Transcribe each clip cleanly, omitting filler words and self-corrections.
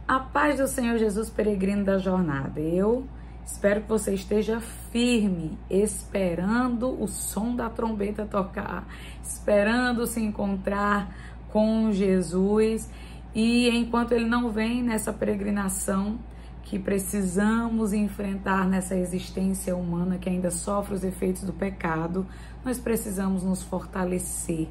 A paz do Senhor Jesus, peregrino da jornada. Eu espero que você esteja firme, esperando o som da trombeta tocar, esperando se encontrar com Jesus. E enquanto ele não vem nessa peregrinação que precisamos enfrentar nessa existência humana que ainda sofre os efeitos do pecado, nós precisamos nos fortalecer.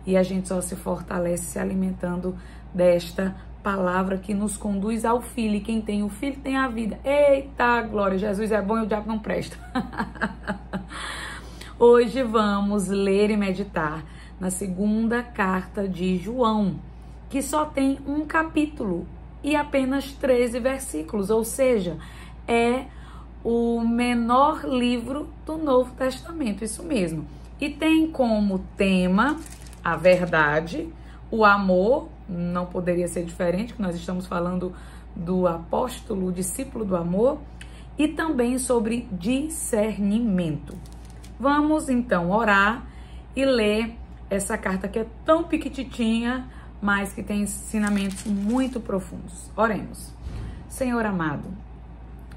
E a gente só se fortalece se alimentando desta palavra que nos conduz ao Filho. E quem tem o Filho tem a vida. Eita glória, Jesus é bom e o diabo não presta. Hoje vamos ler e meditar na segunda carta de João, que só tem um capítulo e apenas 13 versículos, ou seja, é o menor livro do Novo Testamento, isso mesmo. E tem como tema a verdade, o amor, não poderia ser diferente, que nós estamos falando do apóstolo, o discípulo do amor, e também sobre discernimento. Vamos então orar e ler essa carta que é tão pequititinha, mas que tem ensinamentos muito profundos. Oremos. Senhor amado,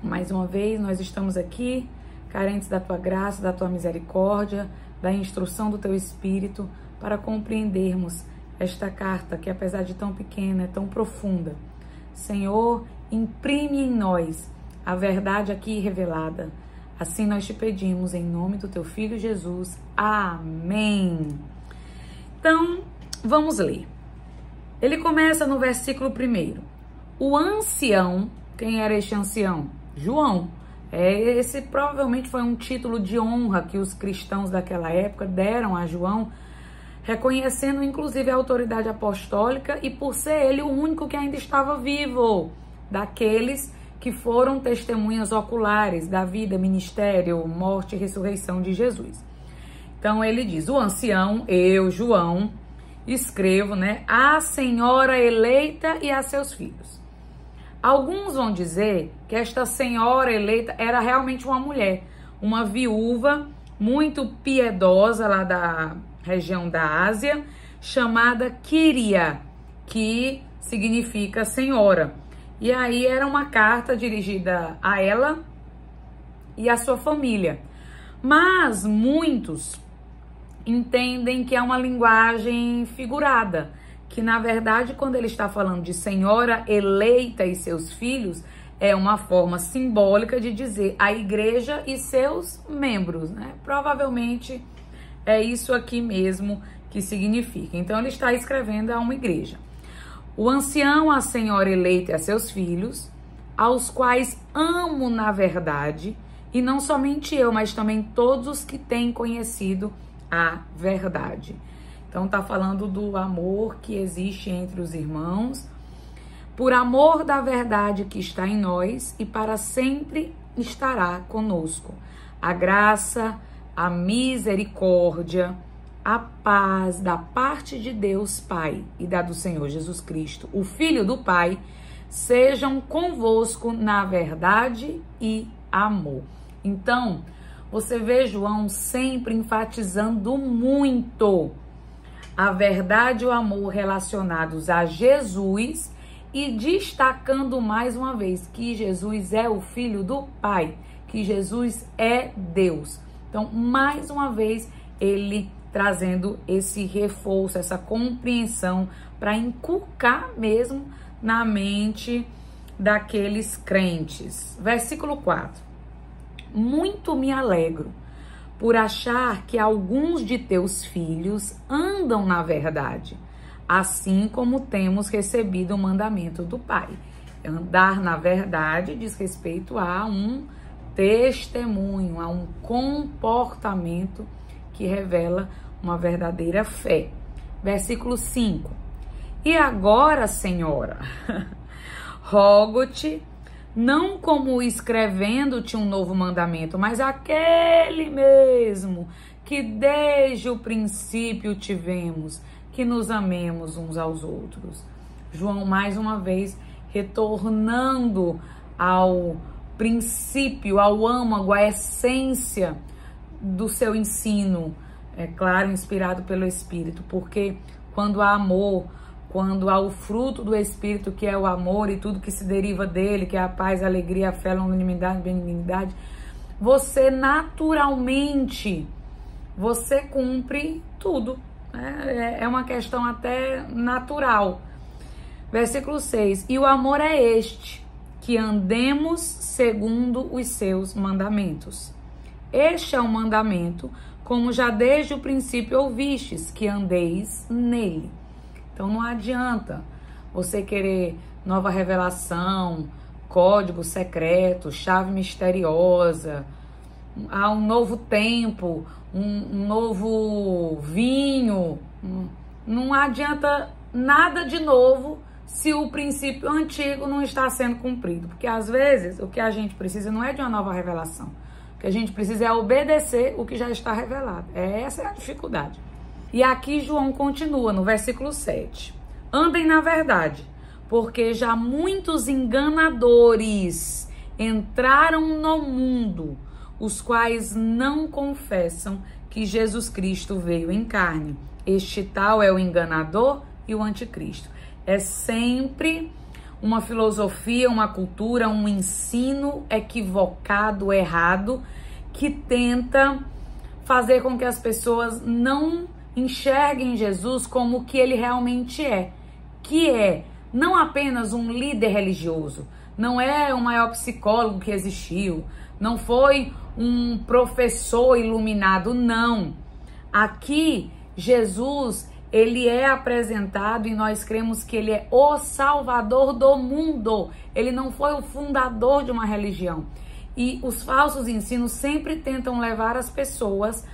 mais uma vez nós estamos aqui, carentes da tua graça, da tua misericórdia, da instrução do teu Espírito, para compreendermos esta carta que, apesar de tão pequena, é tão profunda. Senhor, imprime em nós a verdade aqui revelada. Assim nós te pedimos em nome do teu Filho Jesus. Amém. Então, vamos ler. Ele começa no versículo 1. O ancião, quem era este ancião? João. Esse provavelmente foi um título de honra que os cristãos daquela época deram a João, reconhecendo inclusive a autoridade apostólica e por ser ele o único que ainda estava vivo, daqueles que foram testemunhas oculares da vida, ministério, morte e ressurreição de Jesus. Então ele diz, o ancião, eu, João, escrevo, a senhora eleita e a seus filhos. Alguns vão dizer que esta senhora eleita era realmente uma mulher, uma viúva muito piedosa lá da região da Ásia, chamada Quíria, que significa senhora. E aí era uma carta dirigida a ela e a sua família. Mas muitos entendem que é uma linguagem figurada, que na verdade quando ele está falando de senhora eleita e seus filhos, é uma forma simbólica de dizer a igreja e seus membros, Provavelmente é isso aqui mesmo que significa. Então, ele está escrevendo a uma igreja. O ancião, a senhora eleita e a seus filhos, aos quais amo na verdade, e não somente eu, mas também todos os que têm conhecido a verdade. Então, está falando do amor que existe entre os irmãos, por amor da verdade que está em nós e para sempre estará conosco. A graça, a misericórdia, a paz da parte de Deus Pai e da do Senhor Jesus Cristo, o Filho do Pai, sejam convosco na verdade e amor. Então, você vê João sempre enfatizando muito a verdade e o amor relacionados a Jesus e destacando mais uma vez que Jesus é o Filho do Pai, que Jesus é Deus. Então, mais uma vez, ele trazendo esse reforço, essa compreensão para inculcar mesmo na mente daqueles crentes. Versículo 4. Muito me alegro por achar que alguns de teus filhos andam na verdade, assim como temos recebido o mandamento do Pai. Andar na verdade diz respeito a um testemunho, a um comportamento que revela uma verdadeira fé. Versículo 5. E agora, Senhora, rogo-te, não como escrevendo-te um novo mandamento, mas aquele mesmo que desde o princípio tivemos, que nos amemos uns aos outros. João, mais uma vez, retornando ao princípio, ao âmago, à essência do seu ensino, é claro, inspirado pelo Espírito, porque quando há amor, quando há o fruto do Espírito, que é o amor e tudo que se deriva dele, que é a paz, a alegria, a fé, a longanimidade, a benignidade, você naturalmente, você cumpre tudo. É uma questão até natural. Versículo 6. E o amor é este, que andemos segundo os seus mandamentos. Este é um mandamento, como já desde o princípio ouvistes, que andeis nele. Então não adianta você querer nova revelação, código secreto, chave misteriosa, há um novo tempo, um novo vinho. Não adianta nada de novo se o princípio antigo não está sendo cumprido. Porque às vezes o que a gente precisa não é de uma nova revelação. O que a gente precisa é obedecer o que já está revelado. Essa é a dificuldade. E aqui João continua no versículo 7. Andem na verdade, porque já muitos enganadores entraram no mundo, os quais não confessam que Jesus Cristo veio em carne. Este tal é o enganador e o anticristo. É sempre uma filosofia, uma cultura, um ensino equivocado, errado, que tenta fazer com que as pessoas não enxerguem Jesus como o que ele realmente é, que é não apenas um líder religioso, não é o maior psicólogo que existiu, não foi um professor iluminado, não. Aqui, Jesus, ele é apresentado e nós cremos que ele é o Salvador do mundo. Ele não foi o fundador de uma religião. E os falsos ensinos sempre tentam levar as pessoas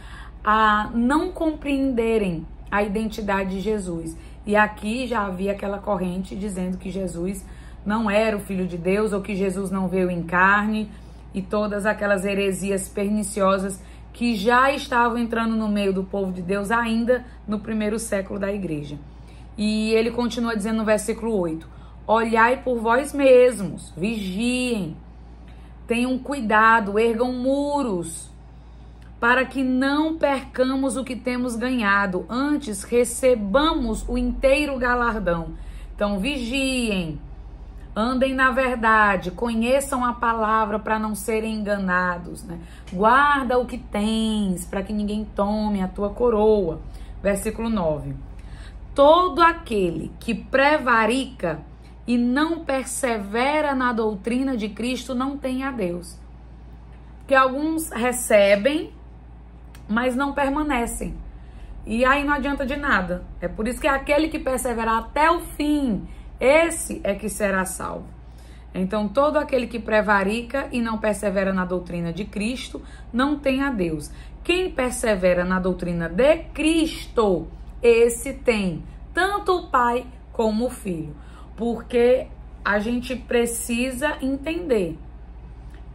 a não compreenderem a identidade de Jesus. E aqui já havia aquela corrente dizendo que Jesus não era o Filho de Deus ou que Jesus não veio em carne e todas aquelas heresias perniciosas que já estavam entrando no meio do povo de Deus ainda no primeiro século da igreja. E ele continua dizendo no versículo 8, olhai por vós mesmos, vigiem, tenham cuidado, ergam muros, para que não percamos o que temos ganhado, antes recebamos o inteiro galardão. Então vigiem, andem na verdade, conheçam a palavra para não serem enganados, né? Guarda o que tens, para que ninguém tome a tua coroa. Versículo 9. Todo aquele que prevarica e não persevera na doutrina de Cristo não tem a Deus. Porque alguns recebem, mas não permanecem. E aí não adianta de nada. É por isso que aquele que perseverar até o fim, esse é que será salvo. Então, todo aquele que prevarica e não persevera na doutrina de Cristo, não tem a Deus. Quem persevera na doutrina de Cristo, esse tem tanto o Pai como o Filho. Porque a gente precisa entender.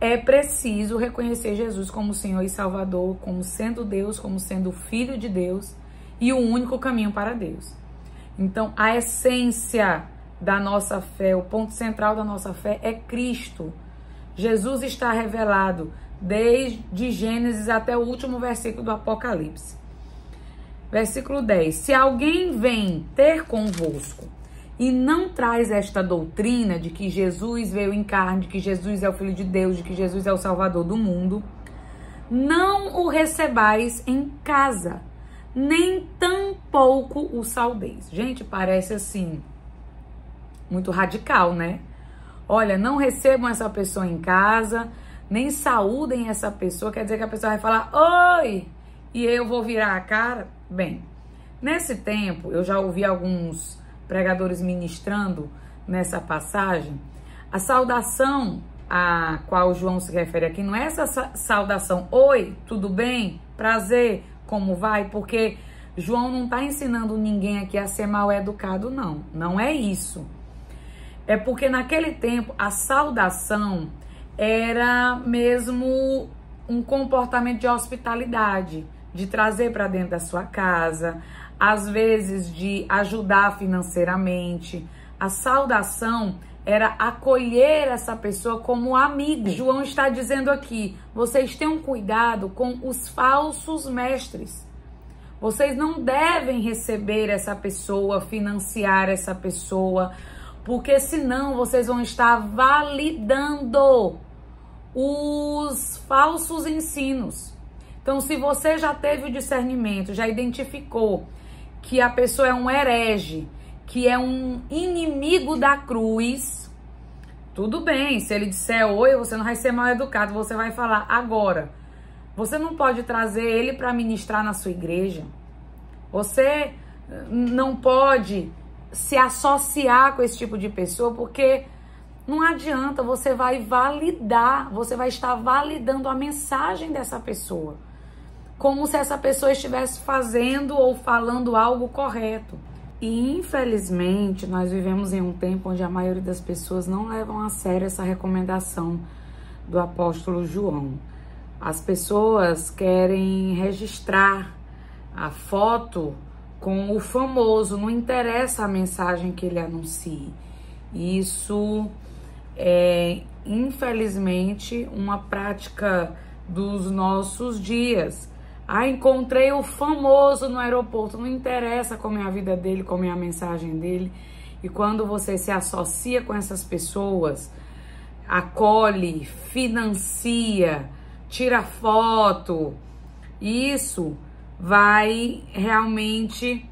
É preciso reconhecer Jesus como Senhor e Salvador, como sendo Deus, como sendo Filho de Deus e o único caminho para Deus. Então, a essência da nossa fé, o ponto central da nossa fé é Cristo. Jesus está revelado desde Gênesis até o último versículo do Apocalipse. Versículo 10. Se alguém vem ter convosco e não traz esta doutrina de que Jesus veio em carne, de que Jesus é o Filho de Deus, de que Jesus é o Salvador do mundo, não o recebais em casa, nem tampouco o saudeis. Gente, parece assim muito radical, né? Olha, não recebam essa pessoa em casa, nem saúdem essa pessoa, quer dizer que a pessoa vai falar oi, e eu vou virar a cara? Bem, nesse tempo, eu já ouvi alguns pregadores ministrando nessa passagem, a saudação a qual João se refere aqui não é essa saudação, oi, tudo bem, prazer, como vai? Porque João não está ensinando ninguém aqui a ser mal educado, não, não é isso. É porque naquele tempo a saudação era mesmo um comportamento de hospitalidade, de trazer para dentro da sua casa, às vezes de ajudar financeiramente. A saudação era acolher essa pessoa como amigo. João está dizendo aqui, vocês tenham cuidado com os falsos mestres. Vocês não devem receber essa pessoa, financiar essa pessoa, porque senão vocês vão estar validando os falsos ensinos. Então, se você já teve o discernimento, já identificou que a pessoa é um herege, que é um inimigo da cruz, tudo bem. Se ele disser oi, você não vai ser mal educado, você vai falar agora. Você não pode trazer ele para ministrar na sua igreja. Você não pode se associar com esse tipo de pessoa, porque não adianta, você vai validar, você vai estar validando a mensagem dessa pessoa, como se essa pessoa estivesse fazendo ou falando algo correto. E infelizmente nós vivemos em um tempo onde a maioria das pessoas não levam a sério essa recomendação do apóstolo João. As pessoas querem registrar a foto com o famoso, não interessa a mensagem que ele anuncie. Isso é, infelizmente, uma prática dos nossos dias. Encontrei o famoso no aeroporto, não interessa como é a vida dele, como é a mensagem dele. E quando você se associa com essas pessoas, acolhe, financia, tira foto, isso vai realmente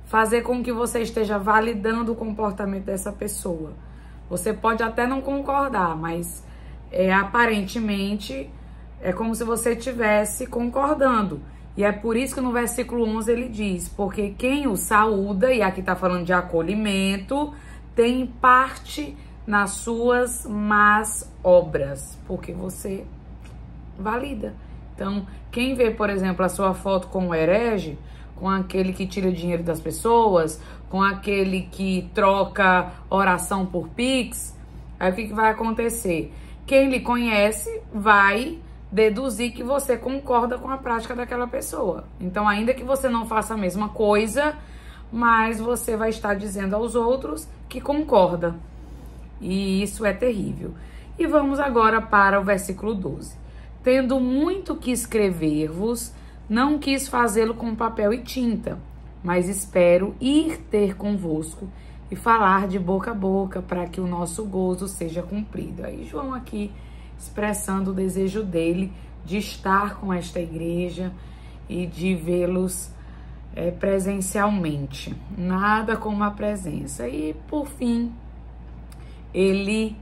fazer com que você esteja validando o comportamento dessa pessoa. Você pode até não concordar, mas aparentemente é como se você estivesse concordando. E é por isso que no versículo 11 ele diz: porque quem o saúda, e aqui está falando de acolhimento, tem parte nas suas más obras, porque você valida. Então, quem vê, por exemplo, a sua foto com o herege, com aquele que tira dinheiro das pessoas, com aquele que troca oração por Pix, aí o que vai acontecer? Quem lhe conhece vai deduzir que você concorda com a prática daquela pessoa. Então, ainda que você não faça a mesma coisa, mas você vai estar dizendo aos outros que concorda. E isso é terrível. E vamos agora para o versículo 12. Tendo muito que escrever-vos, não quis fazê-lo com papel e tinta, mas espero ir ter convosco e falar de boca a boca para que o nosso gozo seja cumprido. Aí João aqui expressando o desejo dele de estar com esta igreja e de vê-los presencialmente. Nada como a presença. E por fim, ele,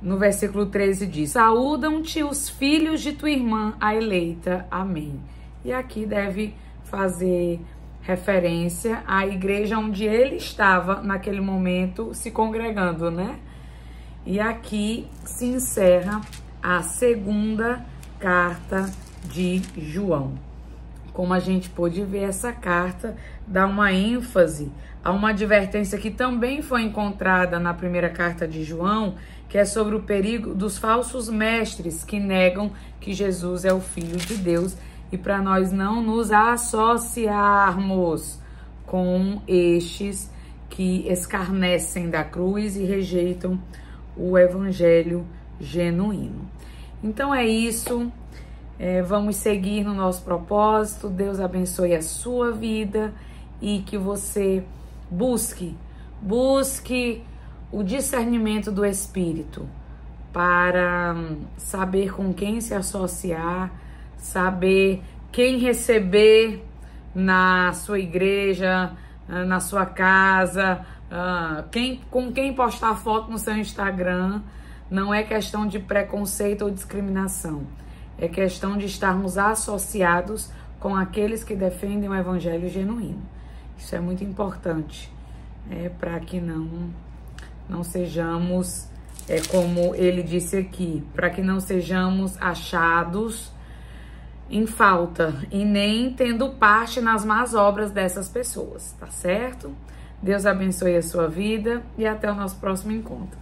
no versículo 13 diz: saúdam-te os filhos de tua irmã, a eleita. Amém. E aqui deve fazer referência à igreja onde ele estava naquele momento se congregando, né? E aqui se encerra a segunda carta de João. Como a gente pôde ver, essa carta dá uma ênfase a uma advertência que também foi encontrada na primeira carta de João, que é sobre o perigo dos falsos mestres que negam que Jesus é o Filho de Deus, e para nós não nos associarmos com estes que escarnecem da cruz e rejeitam o evangelho genuíno. Então é isso, vamos seguir no nosso propósito. Deus abençoe a sua vida e que você busque o discernimento do Espírito para saber com quem se associar, saber quem receber na sua igreja, na sua casa, com quem postar foto no seu Instagram. Não é questão de preconceito ou discriminação, é questão de estarmos associados com aqueles que defendem o evangelho genuíno. Isso é muito importante, para que não sejamos, como ele disse aqui, para que não sejamos achados em falta e nem tendo parte nas más obras dessas pessoas, tá certo? Deus abençoe a sua vida e até o nosso próximo encontro.